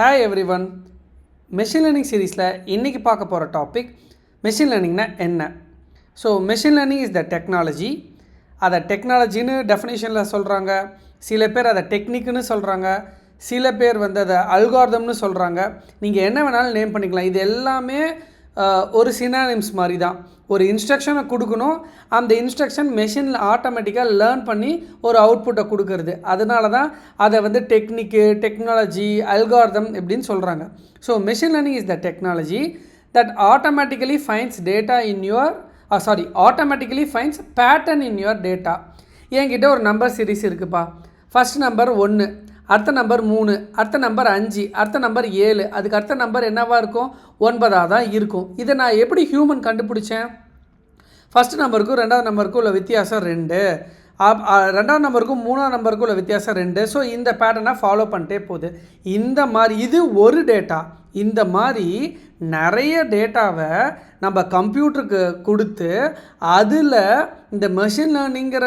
Hi every one. Machine learning சீரீஸில் இன்றைக்கி பார்க்க போகிற டாபிக் மெஷின் லேர்னிங்னா என்ன. So machine learning is the technology. அதை டெக்னாலஜின்னு டெஃபினேஷனில் சொல்கிறாங்க, சில பேர் அதை டெக்னிக்குன்னு சொல்கிறாங்க, சில பேர் வந்து அதை அல்காரிதம்னு சொல்கிறாங்க. நீங்கள் என்ன வேணாலும் நேம் பண்ணிக்கலாம். இது எல்லாமே ஒரு சினானிம்ஸ் மாதிரி தான். ஒரு இன்ஸ்ட்ரக்ஷனை கொடுக்கணும், அந்த இன்ஸ்ட்ரக்ஷன் மெஷினில் ஆட்டோமேட்டிக்காக லேர்ன் பண்ணி ஒரு அவுட்புட்டை கொடுக்கறது. அதனால தான் அதை வந்து டெக்னிக்கு, டெக்னாலஜி, அல்காரிதம் இப்படின்னு சொல்கிறாங்க. So machine learning is the technology that automatically finds data in your automatically finds pattern in your data. என்கிட்ட ஒரு நம்பர் சீரிஸ் இருக்குப்பா. ஃபஸ்ட் நம்பர் 1, அடுத்த நம்பர் 3, அடுத்த நம்பர் 5, அடுத்த நம்பர் 7, அதுக்கு அடுத்த நம்பர் என்னவாக இருக்கும்? 9ஆக தான் இருக்கும். இதை நான் எப்படி ஹியூமன் கண்டுபிடிச்சேன்? ஃபஸ்ட் நம்பருக்கும் ரெண்டாவது நம்பருக்கும் உள்ள வித்தியாசம் 2, ரெண்டாவது நம்பருக்கும் மூணாவது நம்பருக்கும் உள்ள வித்தியாசம் 2. ஸோ இந்த பேட்டர்னை ஃபாலோ பண்ணிட்டே போகுது. இந்த மாதிரி இது ஒரு டேட்டா. இந்த மாதிரி நிறைய டேட்டாவை நம்ம கம்ப்யூட்டருக்கு கொடுத்து அதில் இந்த மெஷின் லேர்னிங்கிற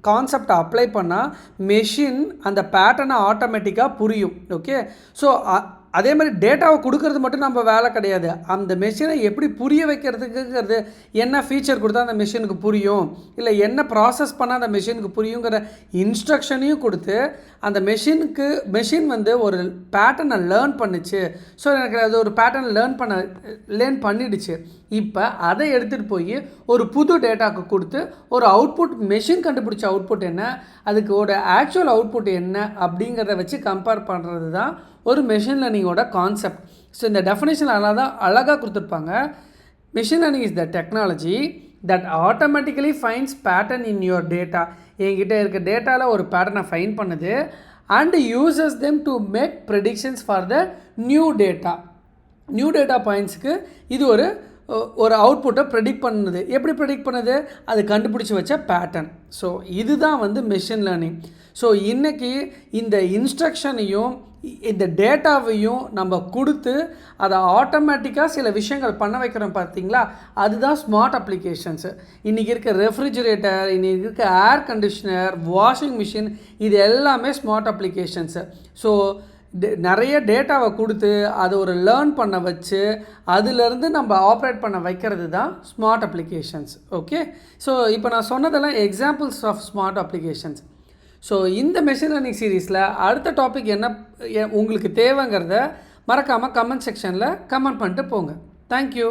கான்செப்டை அப்ளை பண்ணால் மெஷின் அந்த பேட்டர்னை ஆட்டோமேட்டிக்காக புரியும். ஓகே, ஸோ அதே மாதிரி டேட்டாவை கொடுக்கறது மட்டும் நம்ம வேலை கிடையாது. அந்த மெஷினை எப்படி புரிய வைக்கிறதுக்குங்கிறது, என்ன ஃபீச்சர் கொடுத்தா அந்த மெஷினுக்கு புரியும், இல்லை என்ன ப்ராசஸ் பண்ணால் அந்த மெஷினுக்கு புரியுங்கிற இன்ஸ்ட்ரக்ஷனையும் கொடுத்து அந்த மெஷின் வந்து ஒரு பேட்டர்னை லேர்ன் பண்ணிச்சு. ஸோ எனக்கு அது ஒரு பேட்டர்னை லேர்ன் பண்ணிடுச்சு. இப்போ அதை எடுத்துகிட்டு போய் ஒரு புது டேட்டாவுக்கு கொடுத்து ஒரு அவுட்புட், மெஷின் கண்டுபிடிச்ச அவுட்புட் என்ன, அதுக்கு ஒரு ஆக்சுவல் அவுட்புட் என்ன அப்படிங்கிறத வச்சு கம்பேர் பண்ணுறது தான் ஒரு மெஷின் லேர்னிங்கோட கான்செப்ட். ஸோ இந்த டெஃபினேஷன் அழகாக கொடுத்துருப்பாங்க. Machine learning is the technology that automatically finds pattern in your data. என்கிட்ட இருக்க டேட்டாவில் ஒரு பேட்டர்னை ஃபைண்ட் பண்ணுது and uses them to make predictions for the new data பாயிண்ட்ஸுக்கு இது ஒரு அவுட்புட்டை ப்ரெடிக்ட் பண்ணுது. எப்படி ப்ரெடிக்ட் பண்ணுது? அது கண்டுபிடிச்சி வச்ச பேட்டர்ன். ஸோ இதுதான் வந்து மெஷின் லேர்னிங். ஸோ இன்றைக்கி இந்த இன்ஸ்ட்ரக்ஷனையும் இந்த டேட்டாவையும் நம்ம கொடுத்து அதை ஆட்டோமேட்டிக்காக சில விஷயங்கள் பண்ண வைக்கிறோம் பார்த்தீங்களா, அதுதான் ஸ்மார்ட் அப்ளிகேஷன்ஸு. இன்றைக்கி இருக்க ரெஃப்ரிஜிரேட்டர், இன்றைக்கி இருக்க ஏர் கண்டிஷ்னர், வாஷிங் மிஷின், இது எல்லாமே ஸ்மார்ட் அப்ளிகேஷன்ஸு. ஸோ நிறைய டேட்டாவை கொடுத்து அதை ஒரு லேர்ன் பண்ண வச்சு அதிலேருந்து நம்ம ஆப்ரேட் பண்ண வைக்கிறது தான் ஸ்மார்ட் அப்ளிகேஷன்ஸ். ஓகே, ஸோ இப்போ நான் சொன்னதெல்லாம் examples of smart applications. So இந்த மெஷின் லேர்னிங் சீரீஸில் அடுத்த டாபிக் என்ன உங்களுக்கு தேவைங்கிறத மறக்காமல் கமெண்ட் செக்ஷனில் கமெண்ட் பண்ணிட்டு போங்க. தேங்க்யூ.